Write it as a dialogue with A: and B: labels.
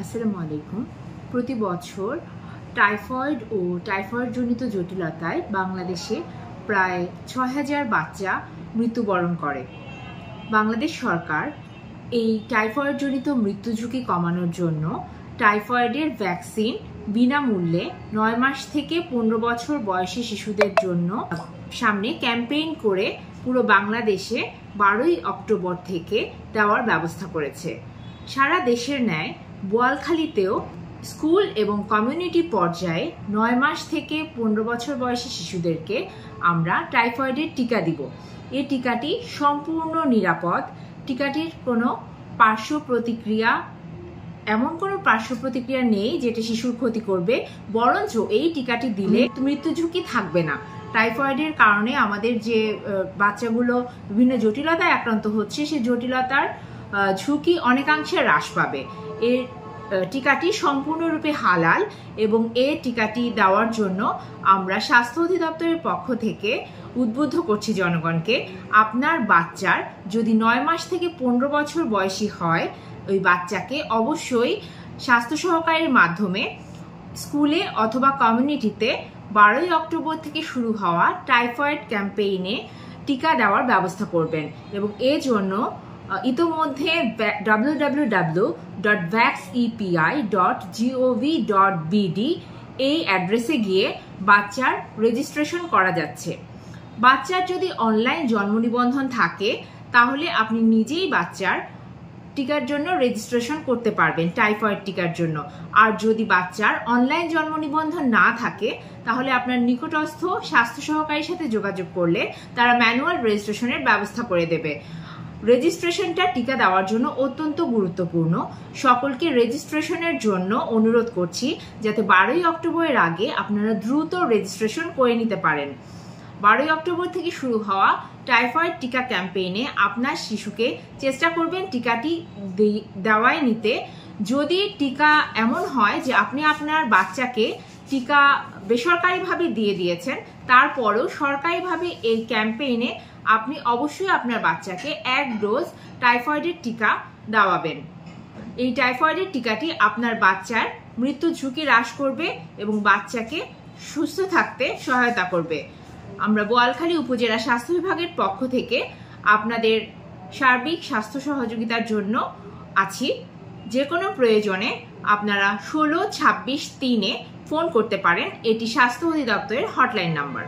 A: আসসালামু আলাইকুম। প্রতি বছর টাইফয়েড ও টাইফয়েডজনিত জটিলতায় বাংলাদেশে প্রায় ৬,০০০ বাচ্চা মৃত্যুবরণ করে। বাংলাদেশ সরকার এই টাইফয়েডজনিত মৃত্যু ঝুঁকি কমানোর জন্য টাইফয়েডের ভ্যাকসিন বিনামূল্যে ৯ মাস থেকে ১৫ বছর বয়সী শিশুদের জন্য সামনে ক্যাম্পেইন করে পুরো বাংলাদেশে ১২ই অক্টোবর থেকে দেওয়ার ব্যবস্থা করেছে। সারা দেশের ন্যায় বোয়ালখালীতেও স্কুল এবং কমিউনিটি পর্যায়ে ৯ মাস থেকে ১৫ বছর বয়সী শিশুদেরকে আমরা টাইফয়েডের টিকা দিব। এই টিকাটি সম্পূর্ণ নিরাপদ। টিকাটির কোনো পার্শ্ব প্রতিক্রিয়া নেই যেটা শিশুর ক্ষতি করবে, বরঞ্চ এই টিকাটি দিলে মৃত্যু ঝুঁকি থাকবে না। টাইফয়েডের কারণে আমাদের যে বাচ্চাগুলো বিভিন্ন জটিলতায় আক্রান্ত হচ্ছে, সেই জটিলতার ঝুঁকি অনেকাংশে হ্রাস পাবে। এর টিকাটি সম্পূর্ণরূপে হালাল এবং এই টিকাটি দেওয়ার জন্য আমরা স্বাস্থ্য অধিদপ্তরের পক্ষ থেকে উদ্বুদ্ধ করছি জনগণকে, আপনার বাচ্চার যদি ৯ মাস থেকে ১৫ বছর বয়সী হয়, ওই বাচ্চাকে অবশ্যই স্বাস্থ্য সহকারীর মাধ্যমে স্কুলে অথবা কমিউনিটিতে ১২ই অক্টোবর থেকে শুরু হওয়া টাইফয়েড ক্যাম্পেইনে টিকা দেওয়ার ব্যবস্থা করবেন। এবং এর জন্য ইতোমধ্যে www.vaxepi.gov.bd এই অ্যাড্রেসে গিয়ে বাচ্চার রেজিস্ট্রেশন করা যাচ্ছে। বাচ্চার যদি অনলাইন জন্ম নিবন্ধন থাকে তাহলে আপনি নিজেই বাচ্চার টিকার জন্য রেজিস্ট্রেশন করতে পারবেন, টাইফয়েড টিকার জন্য। আর যদি বাচ্চার অনলাইন জন্ম নিবন্ধন না থাকে তাহলে আপনার নিকটস্থ স্বাস্থ্য সহকারীর সাথে যোগাযোগ করলে তারা ম্যানুয়াল রেজিস্ট্রেশনের ব্যবস্থা করে দেবে। রেজিস্ট্রেশনটা টিকা দেওয়ার জন্য অত্যন্ত গুরুত্বপূর্ণ। সকলকে রেজিস্ট্রেশনের জন্য অনুরোধ করছি যাতে ১২ই অক্টোবরের আগে আপনারা দ্রুত রেজিস্ট্রেশন করে নিতে পারেন। ১২ই অক্টোবর থেকে শুরু হওয়া টাইফয়েড টিকা ক্যাম্পেইনে আপনার শিশুকে চেষ্টা করবেন টিকাটি দেওয়ায় নিতে। যদি টিকা এমন হয় যে আপনি আপনার বাচ্চাকে টিকা বেসরকারিভাবে দিয়ে দিয়েছেন, তারপরও সরকারিভাবে এই ক্যাম্পেইনে আপনি অবশ্যই আপনার বাচ্চাকে ১ ডোজ টাইফয়েডের টিকা দেওয়াবেন। এই টাইফয়েডের টিকাটি আপনার বাচ্চার মৃত্যু ঝুঁকি হ্রাস করবে এবং বাচ্চাকে সুস্থ থাকতে সহায়তা করবে। আমরা বোয়ালখালী উপজেলা স্বাস্থ্য বিভাগের পক্ষ থেকে আপনাদের সার্বিক স্বাস্থ্য সহযোগিতার জন্য আছি। যে কোনো প্রয়োজনে আপনারা ১৬ ২৬ ৩-এ ফোন করতে পারেন। এটি স্বাস্থ্য অধিদপ্তরের হটলাইন নাম্বার।